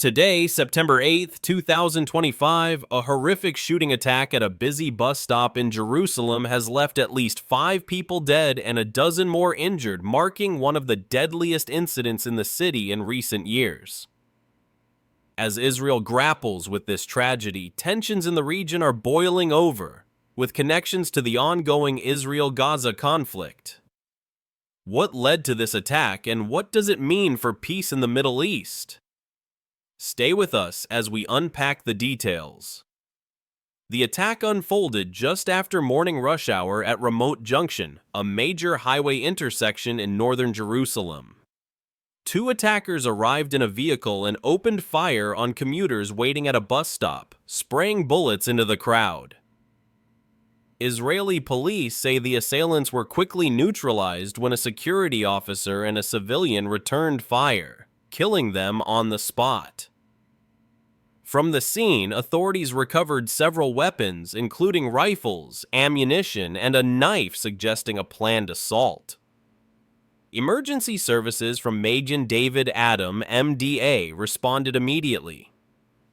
Today, September 8th, 2025, a horrific shooting attack at a busy bus stop in Jerusalem has left at least 5 people dead and a dozen more injured, marking one of the deadliest incidents in the city in recent years. As Israel grapples with this tragedy, tensions in the region are boiling over, with connections to the ongoing Israel-Gaza conflict. What led to this attack, and what does it mean for peace in the Middle East? Stay with us as we unpack the details. The attack unfolded just after morning rush hour at Ramot Junction, a major highway intersection in northern Jerusalem. 2 attackers arrived in a vehicle and opened fire on commuters waiting at a bus stop, spraying bullets into the crowd. Israeli police say the assailants were quickly neutralized when a security officer and a civilian returned fire, killing them on the spot. From the scene, authorities recovered several weapons, including rifles, ammunition, and a knife suggesting a planned assault. Emergency services from Magen David Adam, MDA, responded immediately.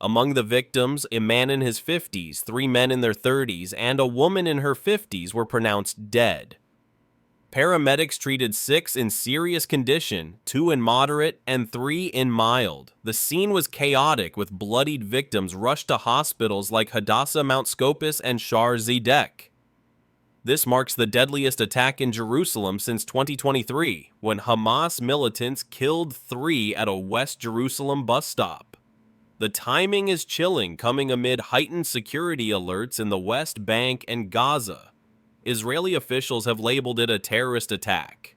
Among the victims, a man in his 50s, 3 men in their 30s, and a woman in her 50s were pronounced dead. Paramedics treated 6 in serious condition, 2 in moderate, and 3 in mild. The scene was chaotic, with bloodied victims rushed to hospitals like Hadassah Mount Scopus and Shar Zedek. This marks the deadliest attack in Jerusalem since 2023, when Hamas militants killed 3 at a West Jerusalem bus stop. The timing is chilling, coming amid heightened security alerts in the West Bank and Gaza. Israeli officials have labeled it a terrorist attack.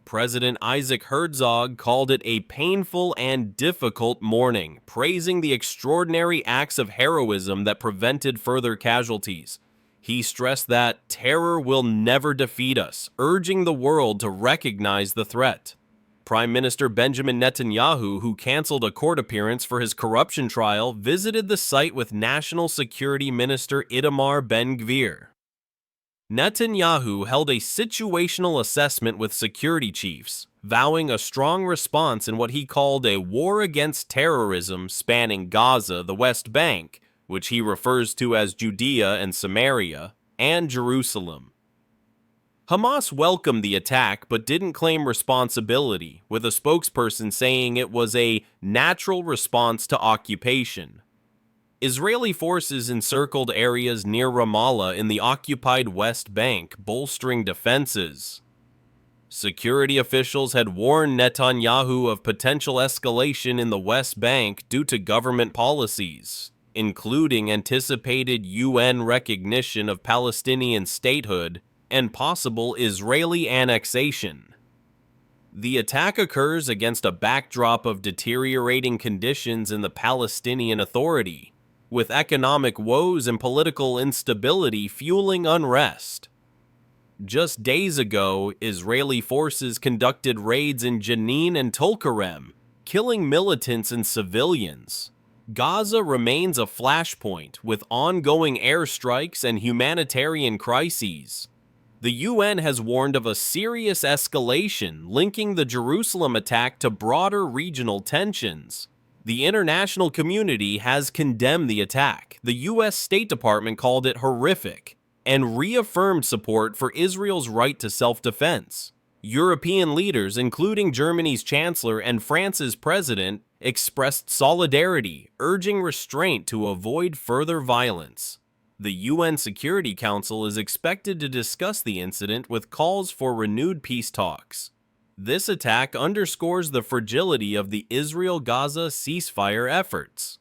President Isaac Herzog called it a painful and difficult morning, praising the extraordinary acts of heroism that prevented further casualties. He stressed that terror will never defeat us, urging the world to recognize the threat. Prime Minister Benjamin Netanyahu, who canceled a court appearance for his corruption trial, visited the site with National Security Minister Itamar Ben-Gvir. Netanyahu held a situational assessment with security chiefs, vowing a strong response in what he called a war against terrorism spanning Gaza, the West Bank, which he refers to as Judea and Samaria, and Jerusalem. Hamas welcomed the attack but didn't claim responsibility, with a spokesperson saying it was a natural response to occupation. Israeli forces encircled areas near Ramallah in the occupied West Bank, bolstering defenses. Security officials had warned Netanyahu of potential escalation in the West Bank due to government policies, including anticipated UN recognition of Palestinian statehood and possible Israeli annexation. The attack occurs against a backdrop of deteriorating conditions in the Palestinian Authority, with economic woes and political instability fueling unrest. Just days ago, Israeli forces conducted raids in Jenin and Tulkarem, killing militants and civilians. Gaza remains a flashpoint, with ongoing airstrikes and humanitarian crises. The UN has warned of a serious escalation, linking the Jerusalem attack to broader regional tensions. The international community has condemned the attack. The U.S. State Department called it horrific and reaffirmed support for Israel's right to self-defense. European leaders, including Germany's chancellor and France's president, expressed solidarity, urging restraint to avoid further violence. The UN Security Council is expected to discuss the incident with calls for renewed peace talks. This attack underscores the fragility of the Israel-Gaza ceasefire efforts.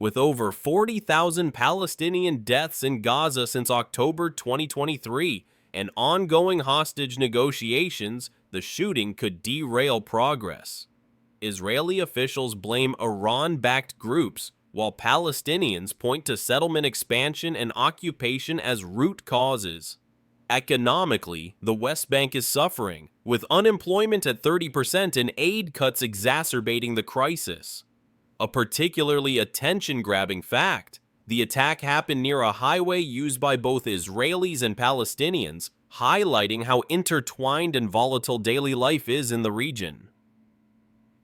With over 40,000 Palestinian deaths in Gaza since October 2023 and ongoing hostage negotiations, the shooting could derail progress. Israeli officials blame Iran-backed groups, while Palestinians point to settlement expansion and occupation as root causes. Economically, the West Bank is suffering, with unemployment at 30% and aid cuts exacerbating the crisis. A particularly attention-grabbing fact, the attack happened near a highway used by both Israelis and Palestinians, highlighting how intertwined and volatile daily life is in the region.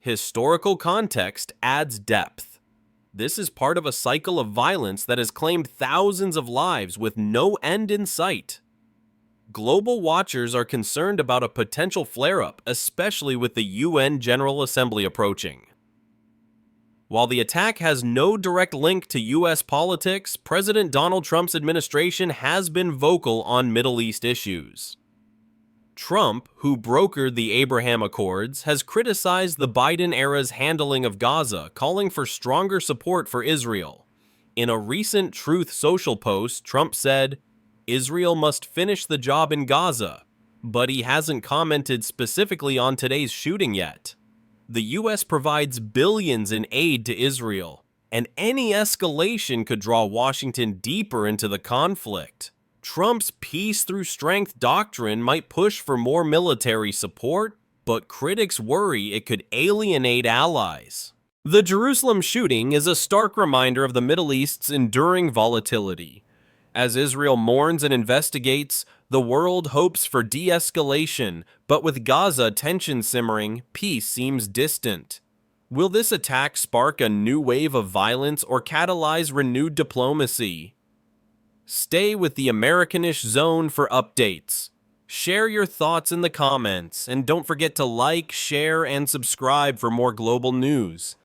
Historical context adds depth. This is part of a cycle of violence that has claimed thousands of lives with no end in sight. Global watchers are concerned about a potential flare-up, especially with the UN General Assembly approaching. While the attack has no direct link to U.S. politics, President Donald Trump's administration has been vocal on Middle East issues. Trump, who brokered the Abraham Accords, has criticized the Biden-era's handling of Gaza, calling for stronger support for Israel. In a recent Truth Social post, Trump said, "Israel must finish the job in Gaza," but he hasn't commented specifically on today's shooting yet. The U.S. provides billions in aid to Israel, and any escalation could draw Washington deeper into the conflict. Trump's peace through strength doctrine might push for more military support, but critics worry it could alienate allies. The Jerusalem shooting is a stark reminder of the Middle East's enduring volatility. As Israel mourns and investigates, the world hopes for de-escalation, but with Gaza tension simmering, peace seems distant. Will this attack spark a new wave of violence or catalyze renewed diplomacy? Stay with the Americanish Zone for updates. Share your thoughts in the comments, and don't forget to like, share, and subscribe for more global news.